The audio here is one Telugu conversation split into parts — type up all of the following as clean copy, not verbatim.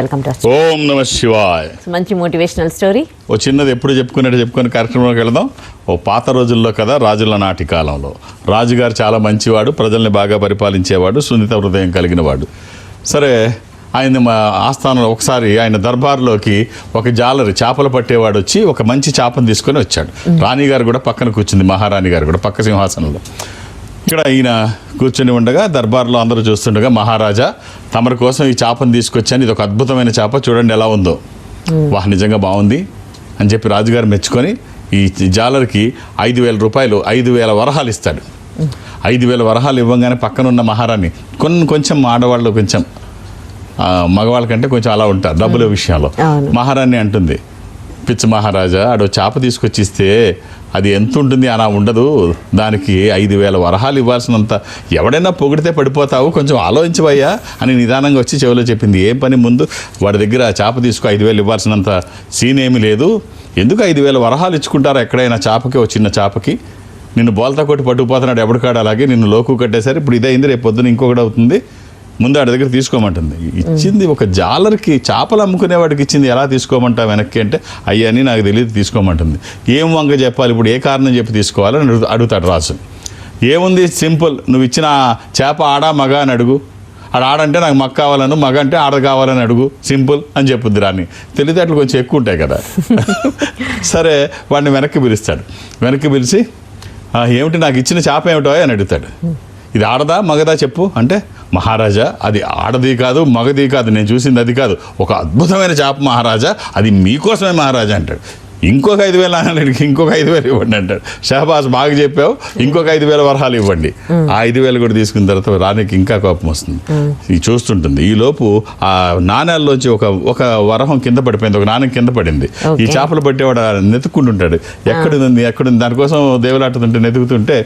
వెల్కమ్ టు ఓం నమ శివాయ. మంచి మోటివేషనల్ స్టోరీ. ఓ చిన్నది ఎప్పుడు చెప్పుకుని కార్యక్రమంలోకి వెళదాం. ఓ పాత రోజుల్లో కదా, రాజుల నాటి కాలంలో రాజుగారు చాలా మంచివాడు, ప్రజల్ని బాగా పరిపాలించేవాడు, సున్నిత హృదయం కలిగిన వాడు. సరే, ఆయన ఆస్థానంలో ఒకసారి ఆయన దర్బార్లోకి ఒక జాలరి చేపలు పట్టేవాడు వచ్చి ఒక మంచి చేపను తీసుకొని వచ్చాడు. రాణిగారు కూడా పక్కన కూర్చుంది, మహారాణి గారు కూడా పక్క సింహాసనంలో. ఇక్కడ ఈయన కూర్చొని ఉండగా దర్బార్లో అందరూ చూస్తుండగా, మహారాజా తమరి కోసం ఈ చేపను తీసుకొచ్చాను, ఇది ఒక అద్భుతమైన చేప, చూడండి ఎలా ఉందో. వాహ్, నిజంగా బాగుంది అని చెప్పి రాజుగారు మెచ్చుకొని ఈ జాలరికి 5,000 రూపాయలు, 5,000 వరహాలు ఇస్తాడు. 5,000 వరహాలు ఇవ్వగానే పక్కనున్న మహారాణి కొంచెం ఆడవాళ్ళు కొంచెం మగవాళ్ళ కంటే కొంచెం అలా ఉంటారు డబ్బుల విషయంలో. మహారాణి అంటుంది, పిచ్చి మహారాజా, ఆడో చేప తీసుకొచ్చి ఇస్తే అది ఎంత ఉంటుంది, అలా ఉండదు, దానికి 5,000 వరహాలు ఇవ్వాల్సినంత ఎవడైనా పొగిడితే పడిపోతావు, కొంచెం ఆలోచించవయ్యా అని నిదానంగా వచ్చి చెవిలో చెప్పింది. ఏం పని, ముందు వాడి దగ్గర చేప తీసుకో, 5,000 ఇవ్వాల్సినంత సీన్ ఏమీ లేదు, ఎందుకు 5,000 వరహాలు ఇచ్చుకుంటారా ఎక్కడైనా చేపకి, ఒక చిన్న చేపకి? నిన్ను బోల్తా కొట్టి పట్టుకుపోతున్నాడు ఎవడికాడు, అలాగే నిన్ను లోకు కట్టేసరి ఇప్పుడు ఇదైంది, రేపు పొద్దున ఇంకొకటి అవుతుంది, ముందు ఆడి దగ్గర తీసుకోమంటుంది. ఇచ్చింది ఒక జాలర్కి, చేపలు అమ్ముకునేవాడికి ఇచ్చింది, ఎలా తీసుకోమంటా వెనక్కి అంటే, అయ్యని నాకు తెలియదు, తీసుకోమంటుంది. ఏం వంక చెప్పాలి ఇప్పుడు, ఏ కారణం చెప్పి తీసుకోవాలని అడుగుతాడు రాజు. ఏముంది, సింపుల్, నువ్వు ఇచ్చిన చేప ఆడా మగ అని అడుగు, ఆడంటే నాకు మగ కావాలను, మగ అంటే ఆడ కావాలని అడుగు, సింపుల్ అని చెప్పుద్ది రాని. తెలివితేటలు కొంచెం ఎక్కువ ఉంటాయి కదా. సరే, వాడిని వెనక్కి పిలుస్తాడు. వెనక్కి పిలిచి, ఏమిటి నాకు ఇచ్చిన చేప ఏమిటో అని అడుగుతాడు. ఇది ఆడదా మగదా చెప్పు అంటే, మహారాజా అది ఆడది కాదు మగది కాదు, నేను చూసింది అది కాదు, ఒక అద్భుతమైన చేప మహారాజా, అది మీకోసమే మహారాజా అంటాడు. ఇంకొక 5,000 అన్నాడికి, ఇంకొక 5,000 ఇవ్వండి అంటాడు. షహబాజ్ బాగా చెప్పావు, ఇంకొక 5,000 వరహాలు ఇవ్వండి. ఆ 5,000 కూడా తీసుకున్న తర్వాత రానికి ఇంకా కోపం వస్తుంది. ఇది చూస్తుంటుంది. ఈ లోపు ఆ నాణ్యాల్లోంచి ఒక వరహం కింద పడిపోయింది, ఒక నాణ్యం కింద పడింది. ఈ చేపలు పట్టేవాడు నెతుక్కుంటుంటాడు, ఎక్కడుంది దానికోసం దేవులాడుతుంటే నెతుకుతుంటే,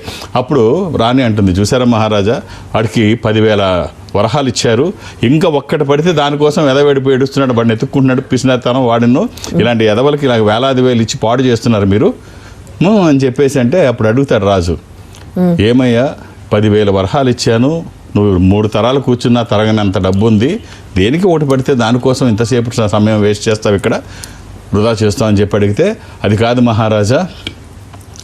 అప్పుడు రాణి అంటుంది, చూసారా మహారాజా, వాడికి 10,000 వరహాలు ఇచ్చారు, ఇంకా ఒక్కటి పడితే దానికోసం ఎదవెడిపోయి ఏడుస్తున్నాడు, వాడిని ఎత్తుక్కుంటున్నాడు, పిసినాతనం వాడిను, ఇలాంటి ఎదవలకి ఇలా వేలాది వేలు ఇచ్చి పాడు చేస్తున్నారు మీరు అని చెప్పేసి అంటే, అప్పుడు అడుగుతాడు రాజు, ఏమయ్యా 10,000 వరహాలు ఇచ్చాను, నువ్వు 3 తరాలు కూర్చున్నా తరగనంత డబ్బు ఉంది, దేనికి ఒకటి పడితే దానికోసం ఇంతసేపు సమయం వేస్ట్ చేస్తావు, ఇక్కడ వృధా చేస్తావు అని చెప్పి అడిగితే, అది కాదు మహారాజా,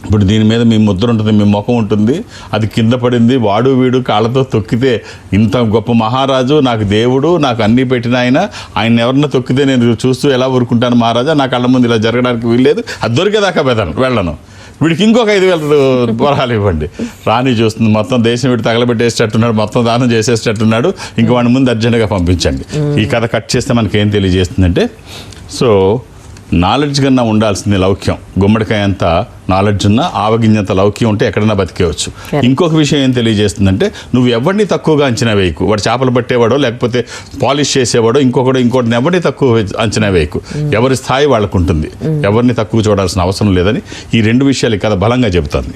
ఇప్పుడు దీని మీద మీ ముద్ర ఉంటుంది, మీ ముఖం ఉంటుంది, అది కింద పడింది, వాడు వీడు కాళ్ళతో తొక్కితే, ఇంత గొప్ప మహారాజు, నాకు దేవుడు, నాకు అన్నీ పెట్టిన ఆయన ఎవరన్నా తొక్కితే నేను చూస్తూ ఎలా ఊరుకుంటాను మహారాజా, నా కళ్ళ ముందు ఇలా జరగడానికి వీల్లేదు, అది దొరికేదాకా వెళ్ళను, వీడికి ఇంకొక 5,000 వరహాలు ఇవ్వండి. రాణి చూస్తుంది, మొత్తం దేశం వీడు తగలబెట్టేసేటట్టున్నాడు, మొత్తం దానం చేసేటట్టున్నాడు, ఇంక వాడి ముందు అర్జెంటుగా పంపించండి. ఈ కథ కట్ చేస్తే మనకి ఏం తెలియజేస్తుందంటే, సో నాలెడ్జ్ కన్నా ఉండాల్సింది లౌక్యం. గుమ్మడికాయ అంత నాలెడ్జ్ ఉన్నా ఆవగింజంత లౌక్యం ఉంటే ఎక్కడైనా బతికేవచ్చు. ఇంకొక విషయం ఏం తెలియజేస్తుందంటే, నువ్వు ఎవరిని తక్కువగా అంచనా వేయకు. వాడు చేపలు పట్టేవాడో లేకపోతే పాలిష్ చేసేవాడో ఇంకోటిని ఎవరిని తక్కువ అంచనా వేయకు. ఎవరి స్థాయి వాళ్ళకు ఉంటుంది, ఎవరిని తక్కువ చూడాల్సిన అవసరం లేదని ఈ 2 విషయాలు ఈ కథ బలంగా చెబుతుంది.